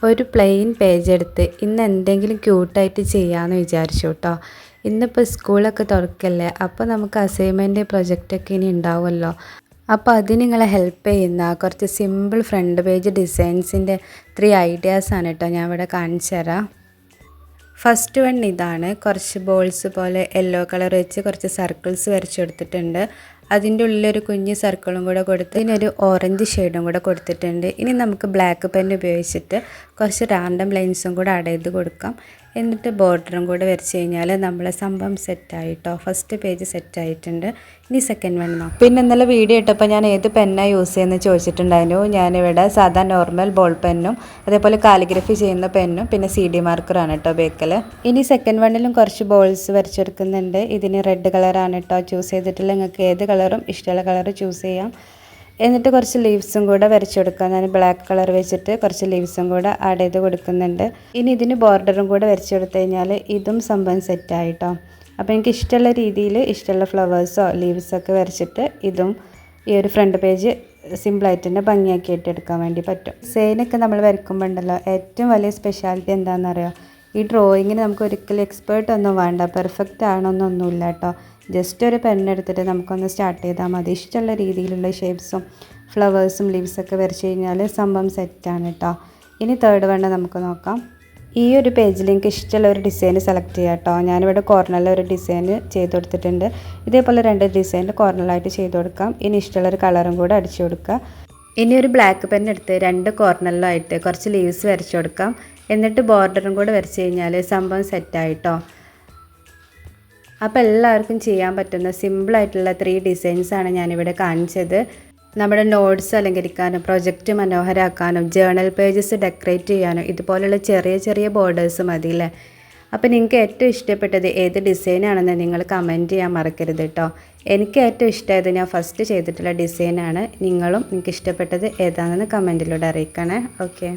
ഒരു plain page എടുത്ത് ഇന്ന് എന്തെങ്കിലും ക്യൂട്ടായിട്ട് ചെയ്യാമെന്ന് വിചാരിച്ചു കേട്ടോ. ഇന്നിപ്പോൾ സ്കൂളൊക്കെ തുറക്കല്ലേ, അപ്പോൾ നമുക്ക് അസൈൻമെൻറ്റ് പ്രൊജക്റ്റൊക്കെ ഇനി ഉണ്ടാവുമല്ലോ. അപ്പോൾ അതിന് നിങ്ങളെ ഹെൽപ്പ് ചെയ്യുന്ന കുറച്ച് സിമ്പിൾ ഫ്രണ്ട് പേജ് ഡിസൈൻസിൻ്റെ 3 ഐഡിയാസാണ് കേട്ടോ ഞാൻ ഇവിടെ കാണിച്ചു തരാം. ഫസ്റ്റ് വൺ ഇതാണ്. കുറച്ച് ബോൾസ് പോലെ യെല്ലോ കളർ വെച്ച് കുറച്ച് സർക്കിൾസ് വരച്ചെടുത്തിട്ടുണ്ട്. അതിൻ്റെ ഉള്ളിലൊരു കുഞ്ഞ് സർക്കിളും കൂടെ കൊടുത്ത് ഇതിനൊരു ഓറഞ്ച് ഷെയ്ഡും കൂടെ കൊടുത്തിട്ടുണ്ട്. ഇനി നമുക്ക് ബ്ലാക്ക് പെൻ ഉപയോഗിച്ചിട്ട് കുറച്ച് റാൻഡം ലൈൻസും കൂടെ ആഡ് ചെയ്ത് കൊടുക്കാം. എന്നിട്ട് ബോർഡറും കൂടെ വരച്ച് കഴിഞ്ഞാൽ നമ്മളെ സംഭവം സെറ്റായിട്ടോ. ഫസ്റ്റ് പേജ് സെറ്റായിട്ടുണ്ട്. ഇനി സെക്കൻഡ് വൺ നോക്കാം. പിന്നെ ഇന്നലെ വീഡിയോ ഇട്ടപ്പോൾ ഞാൻ ഏത് പെന്നാണ് യൂസ് ചെയ്യുന്നത് ചോദിച്ചിട്ടുണ്ടായിരുന്നു. ഞാനിവിടെ സാധാ നോർമൽ ബോൾ പെന്നും അതേപോലെ കാലിഗ്രഫി ചെയ്യുന്ന പെന്നും പിന്നെ CD മാർക്കറാണ് കേട്ടോ ബേക്കൽ. ഇനി സെക്കൻഡ് വണ്ണിലും കുറച്ച് ബോൾസ് വരച്ചെടുക്കുന്നുണ്ട്. ഇതിന് റെഡ് കളറാണ് കേട്ടോ ചൂസ് ചെയ്തിട്ടുള്ള. നിങ്ങൾക്ക് ഏത് കളറും ഇഷ്ടമുള്ള കളർ ചൂസ് ചെയ്യാം. എന്നിട്ട് കുറച്ച് ലീവ്സും കൂടെ വരച്ചെടുക്കാം. ഞാൻ ബ്ലാക്ക് കളർ വെച്ചിട്ട് കുറച്ച് ലീവ്സും കൂടെ ആഡ് ചെയ്ത് കൊടുക്കുന്നുണ്ട്. ഇനി ഇതിന് ബോർഡറും കൂടെ വരച്ചെടുത്ത് കഴിഞ്ഞാൽ ഇതും സംഭവം സെറ്റായിട്ടോ. അപ്പോൾ എനിക്ക് ഇഷ്ടമുള്ള രീതിയിൽ ഇഷ്ടമുള്ള ഫ്ലവേഴ്സോ ലീവ്സൊക്കെ വരച്ചിട്ട് ഇതും ഈ ഒരു ഫ്രണ്ട് പേജ് സിമ്പിളായിട്ട് തന്നെ ഭംഗിയാക്കിയിട്ട് എടുക്കാൻ വേണ്ടി പറ്റും. ഡിസൈനൊക്കെ നമ്മൾ വരയ്ക്കുമ്പോൾ ഉണ്ടല്ലോ, ഏറ്റവും വലിയ സ്പെഷ്യാലിറ്റി എന്താണെന്നറിയോ, ഈ ഡ്രോയിങ്ങിന് നമുക്ക് ഒരിക്കലും എക്സ്പേർട്ട് ഒന്നും വേണ്ട, പെർഫെക്റ്റ് ആണോന്നൊന്നുമില്ല കേട്ടോ. ജസ്റ്റ് ഒരു പെണ്ണെടുത്തിട്ട് നമുക്കൊന്ന് സ്റ്റാർട്ട് ചെയ്താൽ മതി. ഇഷ്ടമുള്ള രീതിയിലുള്ള ഷേപ്സും ഫ്ലവേഴ്സും ലീവ്സൊക്കെ വരച്ച് കഴിഞ്ഞാൽ സംഭവം സെറ്റാണ് കേട്ടോ. ഇനി തേർഡ് വണ്ണ് നമുക്ക് നോക്കാം. ഈ ഒരു പേജിൽ എനിക്ക് ഇഷ്ടമുള്ള ഒരു ഡിസൈൻ സെലക്ട് ചെയ്യാം കേട്ടോ. ഞാനിവിടെ കോർണറിൽ ഒരു ഡിസൈൻ ചെയ്ത് കൊടുത്തിട്ടുണ്ട്. ഇതേപോലെ 2 ഡിസൈൻ കോർണറിലായിട്ട് ചെയ്ത് കൊടുക്കാം. ഇനി ഇഷ്ടമുള്ളൊരു കളറും കൂടെ അടിച്ചു കൊടുക്കുക. ഇനി ഒരു ബ്ലാക്ക് പെൻ എടുത്ത് 2 കോർണറിലായിട്ട് കുറച്ച് ലീവ്സ് വരച്ചു കൊടുക്കാം. എന്നിട്ട് ബോർഡറും കൂടെ വരച്ച് കഴിഞ്ഞാൽ സംഭവം സെറ്റായിട്ടോ. അപ്പോൾ എല്ലാവർക്കും ചെയ്യാൻ പറ്റുന്ന സിമ്പിളായിട്ടുള്ള 3 ഡിസൈൻസാണ് ഞാനിവിടെ കാണിച്ചത്. നമ്മുടെ നോട്ട്സ് അലങ്കരിക്കാനും പ്രൊജക്റ്റ് മനോഹരമാക്കാനും ജേർണൽ പേജസ് ഡെക്കറേറ്റ് ചെയ്യാനും ഇതുപോലുള്ള ചെറിയ ചെറിയ ബോർഡേഴ്സ് മതിയല്ലേ. അപ്പോൾ നിങ്ങൾക്ക് ഏറ്റവും ഇഷ്ടപ്പെട്ടത് ഏത് ഡിസൈനാണെന്ന് നിങ്ങൾ കമൻറ്റ് ചെയ്യാൻ മറക്കരുത് കേട്ടോ. എനിക്ക് ഏറ്റവും ഇഷ്ടമായത് ഞാൻ ഫസ്റ്റ് ചെയ്തിട്ടുള്ള ഡിസൈനാണ്. നിങ്ങളും നിങ്ങൾക്ക് ഇഷ്ടപ്പെട്ടത് ഏതാണെന്ന് കമൻറ്റിലൂടെ അറിയിക്കണേ. ഓക്കെ.